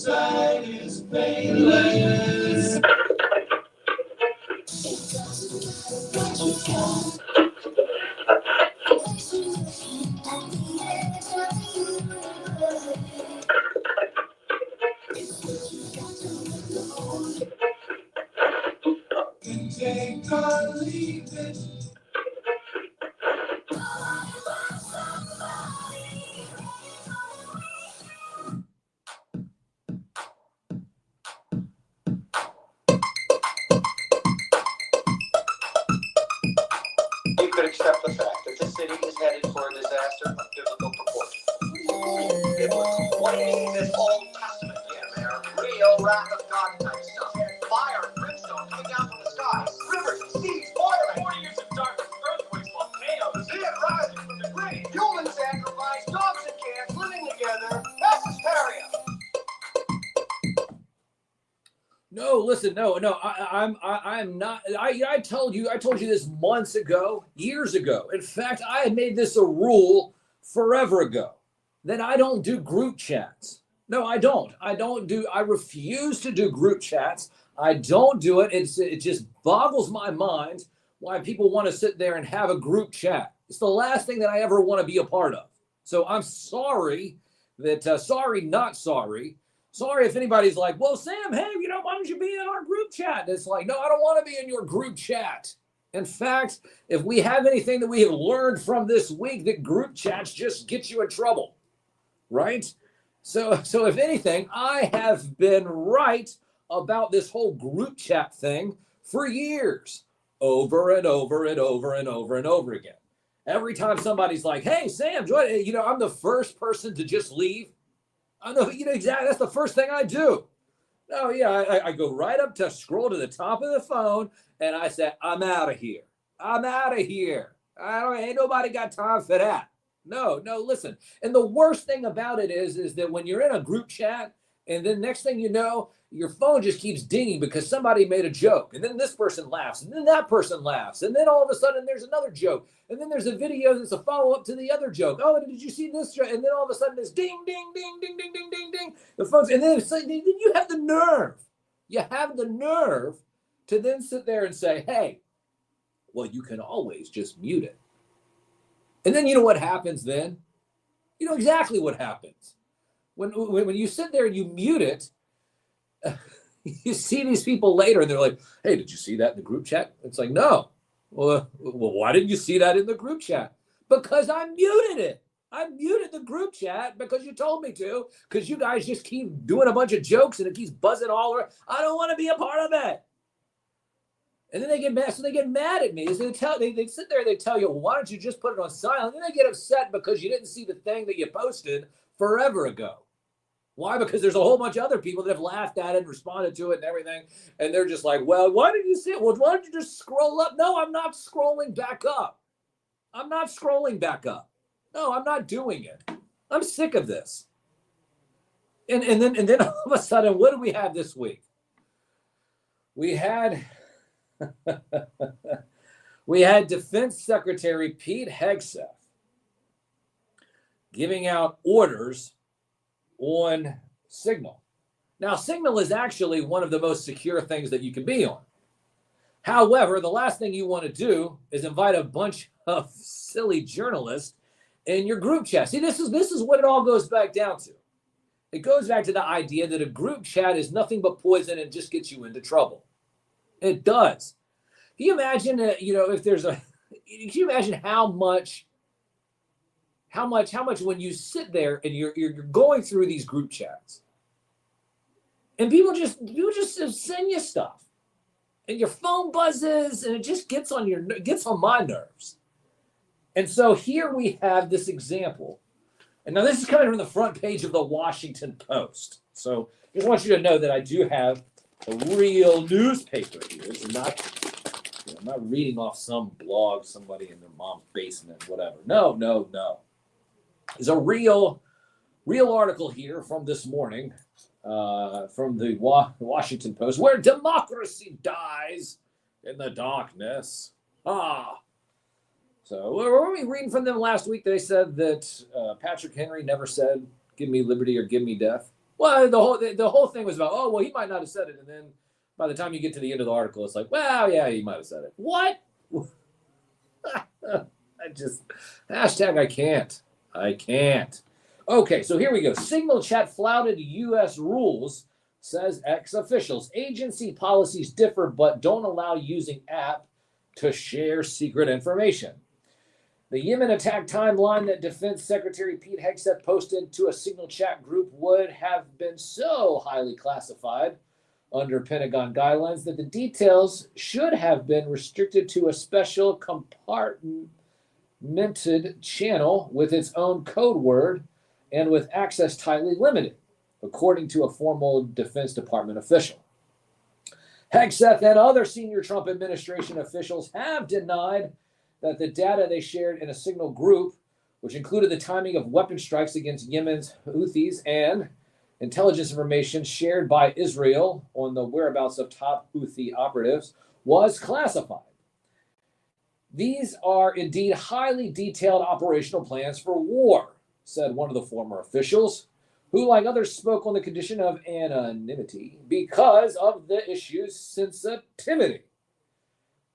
suicide is painless. Take or leave it. You could accept the fact that the city is headed for a disaster of biblical proportions. What is this Old Testament? Yeah, they're real wrath of God type stuff. Fire and brimstone coming down from the sky. Rivers and seas boiling. 40 years of darkness, earthquakes, volcanoes. Dead rising from the grave. Human sacrifice, dogs and cats living together. That's hysteria. No, listen, no. I'm not. I told you this months ago, years ago. In fact, I had made this a rule forever ago that I don't do group chats. No, I don't. I refuse to do group chats. I don't do it. It just boggles my mind why people want to sit there and have a group chat. It's the last thing that I ever want to be a part of. So I'm sorry that, not sorry. Sorry if anybody's like, well, Sam, hey, why don't you be in our group chat? And it's like, no, I don't want to be in your group chat. In fact, if we have anything that we have learned from this week, that group chats just get you in trouble, right? So if anything, I have been right about this whole group chat thing for years, over and over and over and over and over again. Every time somebody's like, hey, Sam, join, I'm the first person to just leave. I know, exactly. That's the first thing I do. Oh, yeah, I go right up to scroll to the top of the phone, and I say, I'm out of here. I'm out of here. Ain't nobody got time for that. No, listen. And the worst thing about it is that when you're in a group chat, and then next thing you know, your phone just keeps dinging because somebody made a joke. And then this person laughs. And then that person laughs. And then all of a sudden there's another joke. And then there's a video that's a follow-up to the other joke. Oh, did you see this? And then all of a sudden it's ding, ding, ding, ding, ding, ding, ding, ding. The phone's, and then you have the nerve. You have the nerve to then sit there and say, hey, well, you can always just mute it. And then you know what happens then? You know exactly what happens. When you sit there and you mute it, you see these people later and they're like, hey, did you see that in the group chat? It's like, no. Well, why didn't you see that in the group chat? Because I muted it. I muted the group chat because you told me to, because you guys just keep doing a bunch of jokes and it keeps buzzing all around. I don't want to be a part of it. And then they get mad. So they get mad at me. So they sit there and they tell you, well, why don't you just put it on silent? And then they get upset because you didn't see the thing that you posted forever ago. Why? Because there's a whole bunch of other people that have laughed at it and responded to it and everything. And they're just like, well, why didn't you see it? Well, why don't you just scroll up? No, I'm not scrolling back up. I'm not scrolling back up. No, I'm not doing it. I'm sick of this. And then all of a sudden, what do we have this week? We had Defense Secretary Pete Hegseth giving out orders on Signal. Now, Signal is actually one of the most secure things that you can be on. However, the last thing you want to do is invite a bunch of silly journalists in your group chat. See, this is what it all goes back down to. It goes back to the idea that a group chat is nothing but poison and just gets you into trouble. It does. Can you imagine, if there's can you imagine how much when you sit there and you're going through these group chats and people just send you stuff and your phone buzzes and it just gets on my nerves. And so here we have this example. And now this is coming from the front page of the Washington Post. So I just want you to know that I do have a real newspaper here. It's not, I'm not reading off some blog, somebody in their mom's basement, whatever. No. There's a real article here from this morning from the Washington Post, where democracy dies in the darkness. So were we reading from them last week? They said that Patrick Henry never said, give me liberty or give me death. Well, the whole thing was about, oh, well, he might not have said it. And then by the time you get to the end of the article, it's like, well, yeah, he might have said it. What? I just, hashtag I can't. I can't. Okay, so here we go. Signal chat flouted U.S. rules, says ex-officials. Agency policies differ but don't allow using app to share secret information. The Yemen attack timeline that Defense Secretary Pete Hegseth posted to a Signal chat group would have been so highly classified under Pentagon guidelines that the details should have been restricted to a special compartmented channel with its own code word and with access tightly limited, according to a formal Defense Department official. Hegseth and other senior Trump administration officials have denied that the data they shared in a Signal group, which included the timing of weapon strikes against Yemen's Houthis and intelligence information shared by Israel on the whereabouts of top Houthi operatives, was classified. These are indeed highly detailed operational plans for war, said one of the former officials, who, like others, spoke on the condition of anonymity because of the issue's sensitivity.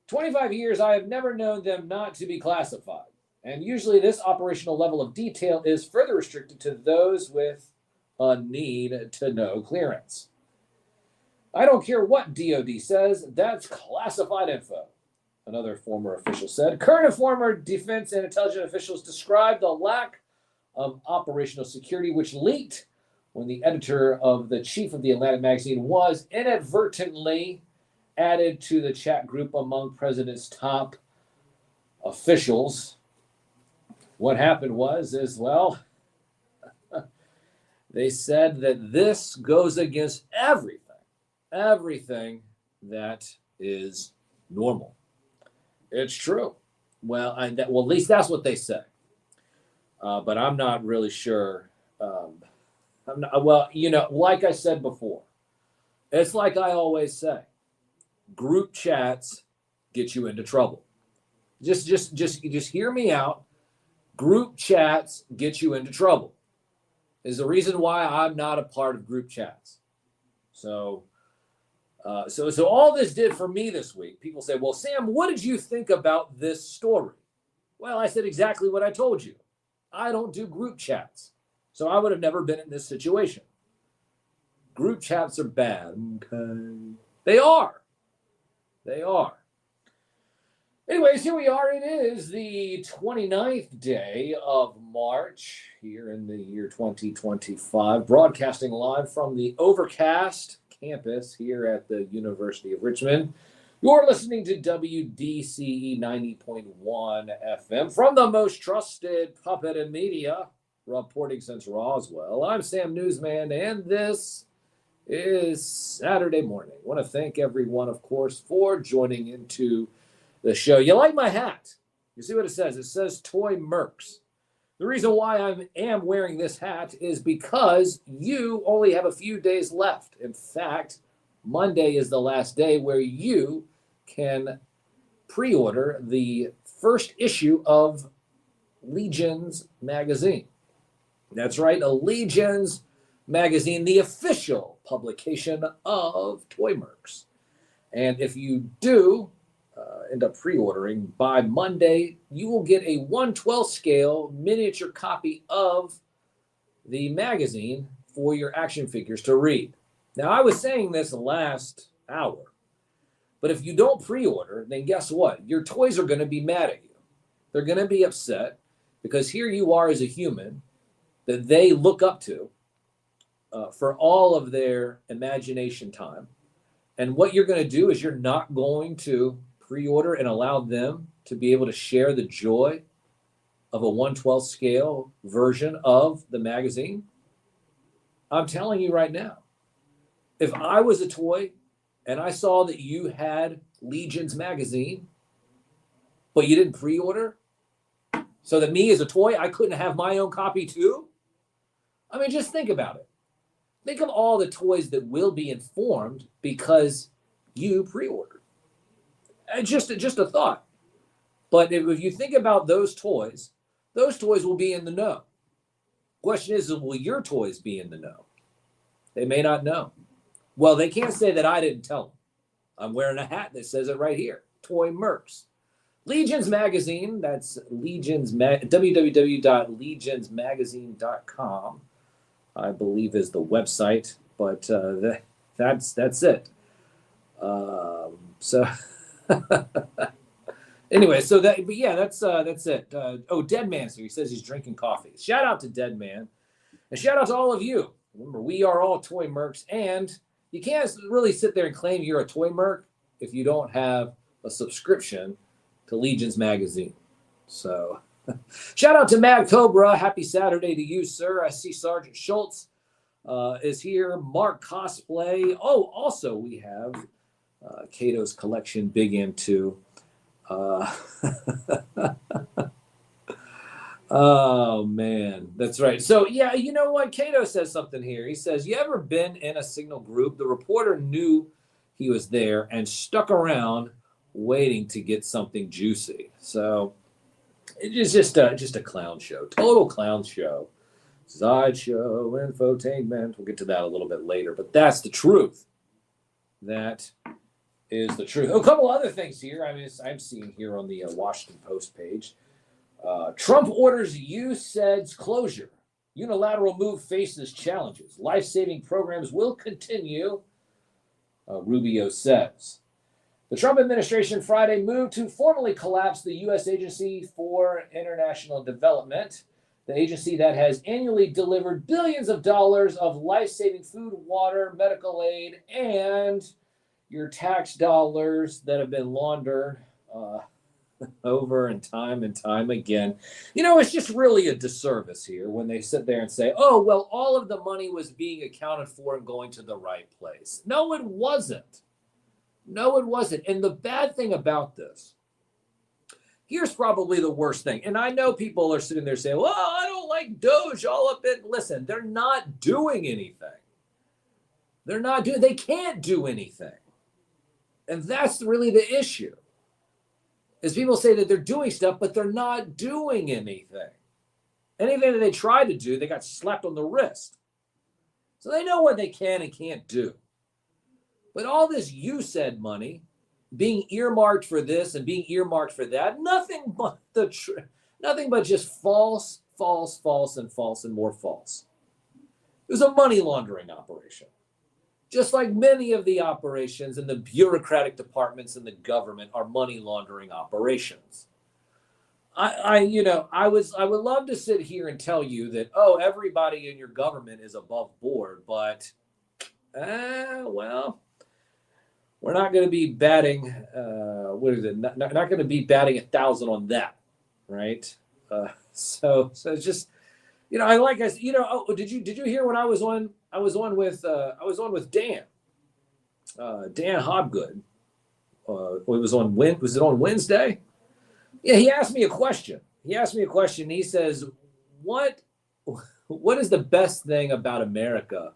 25 years, I have never known them not to be classified, and usually this operational level of detail is further restricted to those with a need to know clearance. I don't care what DOD says, that's classified info, another former official said. Current and former defense and intelligence officials described the lack of operational security, which leaked when the editor of the chief of the Atlantic magazine was inadvertently added to the chat group among president's top officials. What happened was, they said that this goes against everything that is normal. It's true. Well, at least that's what they say. But I'm not really sure. Like I said before, it's like I always say, group chats get you into trouble. Just hear me out. Group chats get you into trouble. Is the reason why I'm not a part of group chats. So all this did for me this week, people say, well, Sam, what did you think about this story? Well, I said exactly what I told you. I don't do group chats. So I would have never been in this situation. Group chats are bad. Okay. They are. Anyways, here we are. It is the 29th day of March here in the year 2025, broadcasting live from the Overcast campus here at the University of Richmond. You're listening to WDCE 90.1 FM from the most trusted puppet in media, reporting since Roswell. I'm Sam NewsMan, and this is Saturday morning. I want to thank everyone, of course, for joining into the show. You like my hat? You see what it says? It says Toy Mercs. The reason why I am wearing this hat is because you only have a few days left. In fact, Monday is the last day where you can pre-order the first issue of Legions magazine. That's right, a Legions magazine, the official publication of Toy Mercs. And if you do end up pre-ordering by Monday, you will get a 1/12 scale miniature copy of the magazine for your action figures to read. Now, I was saying this last hour, but if you don't pre-order, then guess what? Your toys are going to be mad at you. They're going to be upset because here you are as a human that they look up to for all of their imagination time. And what you're going to do is you're not going to pre-order and allow them to be able to share the joy of a 1/12 scale version of the magazine. I'm telling you right now, if I was a toy and I saw that you had Legions magazine, but you didn't pre-order, so that me as a toy, I couldn't have my own copy too? I mean, just think about it. Think of all the toys that will be informed because you pre-ordered. Just a thought. But if you think about those toys will be in the know. Question is, will your toys be in the know? They may not know. Well, they can't say that I didn't tell them. I'm wearing a hat that says it right here. Toy Mercs. Legions Magazine, that's www.legionsmagazine.com, I believe is the website, but that's it. So anyway, so that, but yeah, that's it. Dead Man's here. He says he's drinking coffee. Shout out to Dead Man, and shout out to all of you. Remember, we are all Toy Mercs, and you can't really sit there and claim you're a Toy Merc if you don't have a subscription to Legions Magazine. So shout out to Mad Cobra. Happy Saturday to you, sir. I see Sergeant Schultz is here. Mark Cosplay. Oh, also we have Cato's Collection Big Into. Oh, man. That's right. So, yeah, you know what? Cato says something here. He says, you ever been in a signal group? The reporter knew he was there and stuck around waiting to get something juicy. So it's just a clown show, total clown show, sideshow, infotainment. We'll get to that a little bit later, but that's the truth. That is the truth. A couple other things here. I mean, I'm seeing here on the Washington Post page. Trump orders USAID's closure. Unilateral move faces challenges. Life-saving programs will continue, Rubio says. The Trump administration Friday moved to formally collapse the U.S. Agency for International Development, the agency that has annually delivered billions of dollars of life-saving food, water, medical aid, and your tax dollars that have been laundered over and time again. You know, it's just really a disservice here when they sit there and say, oh, well, all of the money was being accounted for and going to the right place. No, it wasn't. No, it wasn't. And the bad thing about this, here's probably the worst thing. And I know people are sitting there saying, well, I don't like Doge all up in. Listen, they're not doing anything. They can't do anything. And that's really the issue. Is people say that they're doing stuff, but they're not doing anything. Anything that they try to do, they got slapped on the wrist. So they know what they can and can't do. But all this USAID money being earmarked for this and being earmarked for that, nothing but just false, and more false. It was a money laundering operation. Just like many of the operations in the bureaucratic departments in the government are money laundering operations. I would love to sit here and tell you that, oh, everybody in your government is above board, but, well, we're not going to be batting, not going to be batting 1,000 on that, right? So it's just, did you hear when I was on with Dan Hobgood. Was it on Wednesday? Yeah, he asked me a question. He says, what is the best thing about America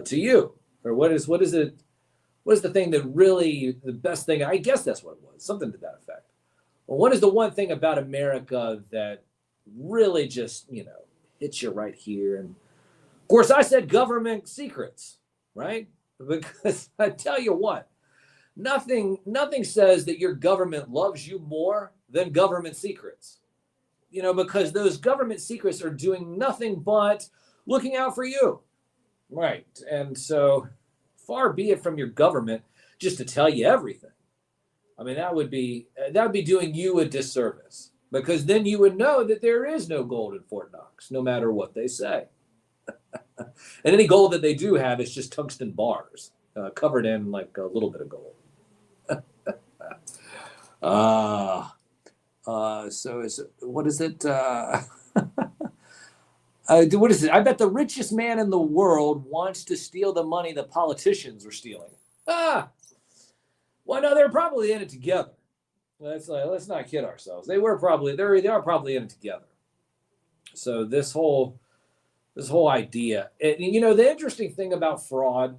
to you? Or what is the thing that really, the best thing, I guess that's what it was, something to that effect. Well, what is the one thing about America that really just, hits you right here? And of course, I said government secrets, right? Because I tell you what, nothing says that your government loves you more than government secrets. Because those government secrets are doing nothing but looking out for you, right? And so far be it from your government just to tell you everything. I mean, that would be doing you a disservice, because then you would know that there is no gold in Fort Knox, no matter what they say. And any gold that they do have is just tungsten bars covered in like a little bit of gold. What is it? What is it? I bet the richest man in the world wants to steal the money the politicians are stealing. Well, no, they're probably in it together. Let's not kid ourselves. They are probably in it together. So this whole idea, and the interesting thing about fraud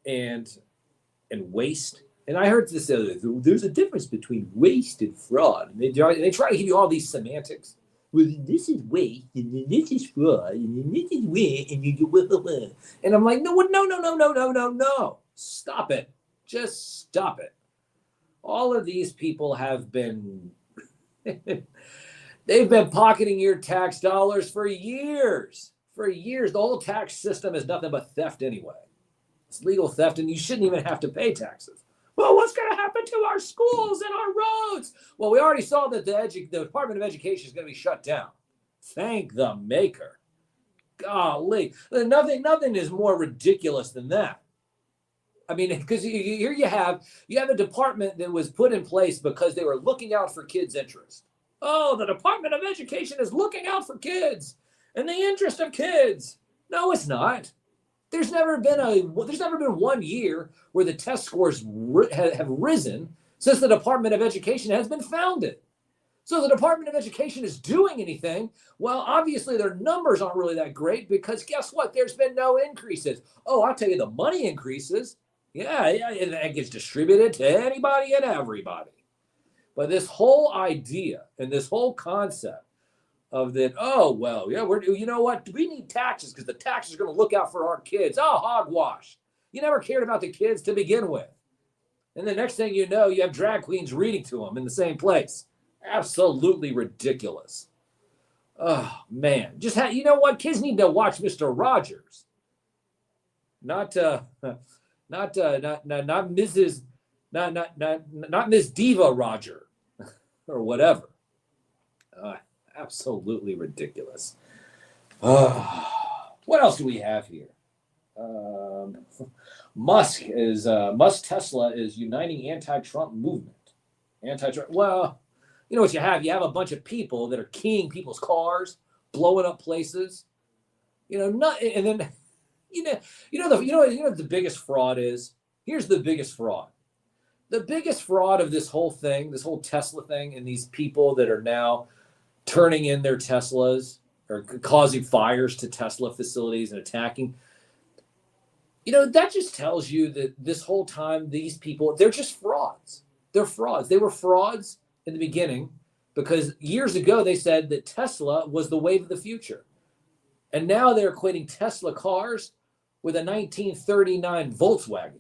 and waste, and I heard this the other day, there's a difference between waste and fraud. And they try to give you all these semantics. well, this is waste, and then this is fraud, and then this is win, and you do. And I'm like, no. Stop it. Just stop it. All of these people have been, they've been pocketing your tax dollars for years. For years. The whole tax system is nothing but theft anyway. It's legal theft, and you shouldn't even have to pay taxes. Well, what's going to happen to our schools and our roads? Well, we already saw that the Department of Education is going to be shut down. Thank the maker. Golly, nothing is more ridiculous than that. I mean, because here you have a department that was put in place because they were looking out for kids' interests. Oh, the Department of Education is looking out for kids and the interest of kids. No, it's not. There's never been 1 year where the test scores have risen since the Department of Education has been founded. So the Department of Education is doing anything. Well, obviously their numbers aren't really that great because guess what? There's been no increases. Oh, I'll tell you, the money increases. Yeah, and that gets distributed to anybody and everybody. But this whole idea and this whole concept of that, oh, well, yeah, you know what? We need taxes because the taxes are going to look out for our kids. Oh, hogwash. You never cared about the kids to begin with. And the next thing you know, you have drag queens reading to them in the same place. Absolutely ridiculous. Oh, man. You know what? Kids need to watch Mr. Rogers. Not Mrs. Not Miss Diva Roger or whatever. Absolutely ridiculous. What else do we have here? Musk Tesla is uniting anti-Trump movement. Anti-Trump. Well, you know what you have? You have a bunch of people that are keying people's cars, blowing up places. And then you know what the biggest fraud is? Here's the biggest fraud. The biggest fraud of this whole thing, this whole Tesla thing, and these people that are now turning in their Teslas or causing fires to Tesla facilities and attacking. That just tells you that this whole time, these people, they're just frauds. They're frauds. They were frauds in the beginning because years ago they said that Tesla was the wave of the future. And now they're equating Tesla cars with a 1939 Volkswagen.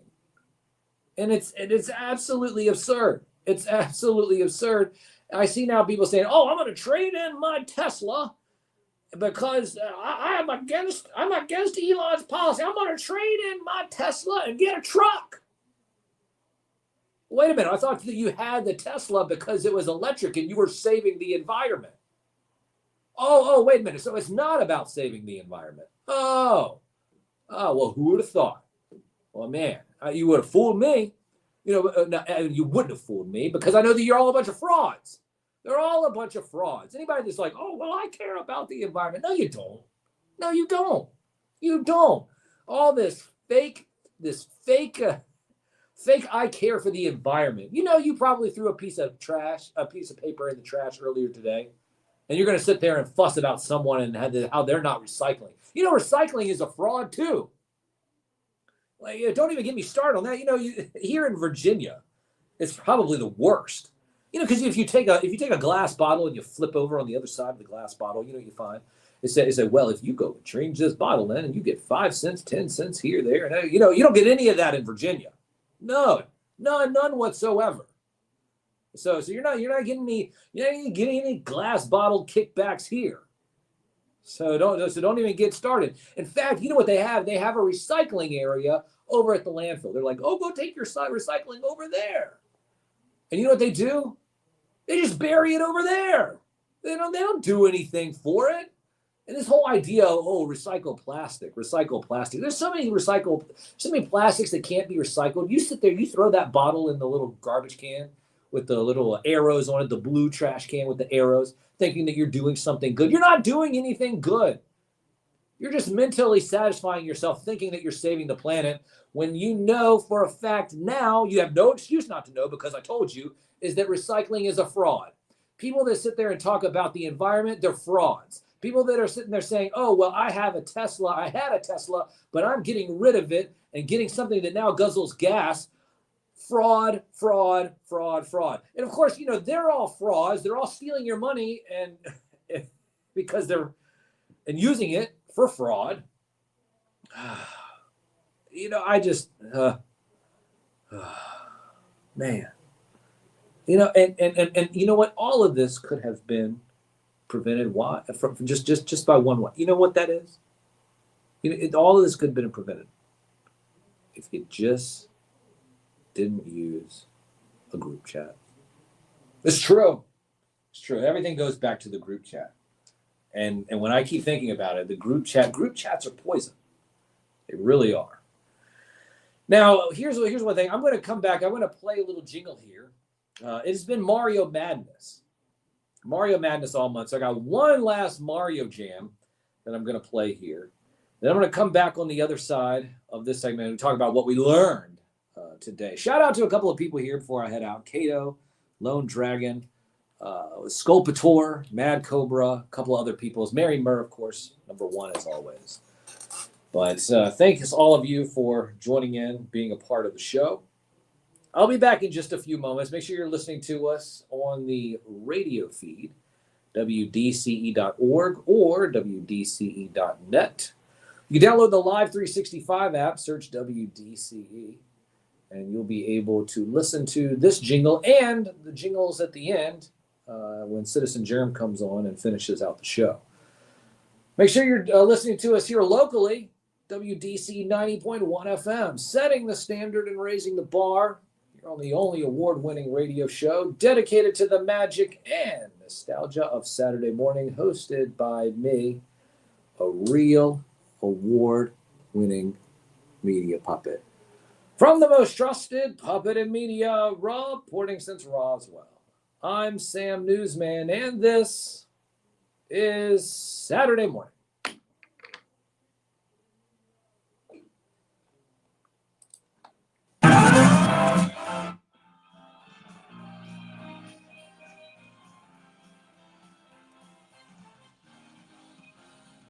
And it's absolutely absurd. It's absolutely absurd. I see now people saying, "Oh, I'm going to trade in my Tesla because I'm against Elon's policy. I'm going to trade in my Tesla and get a truck." Wait a minute. I thought that you had the Tesla because it was electric and you were saving the environment. Oh, wait a minute. So it's not about saving the environment. Oh, well, who would have thought? Well, man, you would have fooled me. You wouldn't have fooled me because I know that you're all a bunch of frauds. They're all a bunch of frauds. Anybody that's like, "Oh, well, I care about the environment." No, you don't. No, you don't. You don't. All this fake I care for the environment. You probably threw a piece of paper in the trash earlier today, and you're going to sit there and fuss about someone and how they're not recycling. Recycling is a fraud too. Like, don't even get me started on that. Here in Virginia, it's probably the worst. Because if you take a glass bottle and you flip over on the other side of the glass bottle, what you find? It says, well, if you go change this bottle in and you get 5 cents, 10 cents here, there, and you don't get any of that in Virginia. No, none whatsoever. So you're not getting any glass bottle kickbacks here. So don't even get started. In fact, you know what they have? They have a recycling area over at the landfill. They're like, "Oh, go take your recycling over there." And you know what they do? They just bury it over there. They don't do anything for it. And this whole idea of, recycle plastic. There's so many plastics that can't be recycled. You sit there, you throw that bottle in the little garbage can with the little arrows on it, the blue trash can with the arrows, thinking that you're doing something good. You're not doing anything good. You're just mentally satisfying yourself thinking that you're saving the planet when you know for a fact now, you have no excuse not to know because I told you, is that recycling is a fraud. People that sit there and talk about the environment, they're frauds. People that are sitting there saying, "Oh, well, I had a Tesla, but I'm getting rid of it and getting something that now guzzles gas." Fraud. And of course, they're all frauds. They're all stealing your money. And because they're and using it for fraud. I just man, and you know what? All of this could have been prevented. Why? From just by one way. You know what that is? All of this could have been prevented if you just didn't use a group chat. It's true. It's true. Everything goes back to the group chat. And when I keep thinking about it, the group chats are poison. They really are. Now, here's one thing. I'm going to come back. I'm going to play a little jingle here. It has been Mario Madness. Mario Madness all month. So I got one last Mario jam that I'm going to play here. Then I'm going to come back on the other side of this segment and talk about what we learned today. Shout out to a couple of people here before I head out. Kato, Lone Dragon, Sculpator, Mad Cobra, a couple of other people. Mary Murr, of course, number one as always. But thanks all of you for joining in, being a part of the show. I'll be back in just a few moments. Make sure you're listening to us on the radio feed, WDCE.org or WDCE.net. You can download the Live 365 app, search WDCE, and you'll be able to listen to this jingle and the jingles at the end when Citizen Jerem comes on and finishes out the show. Make sure you're listening to us here locally, WDCE 90.1 FM, setting the standard and raising the bar. You're on the only award-winning radio show dedicated to the magic and nostalgia of Saturday morning, hosted by me, a real award-winning media puppet. From the most trusted puppet in media, reporting since Roswell, I'm Sam NewsMan, and this is Saturday Morning.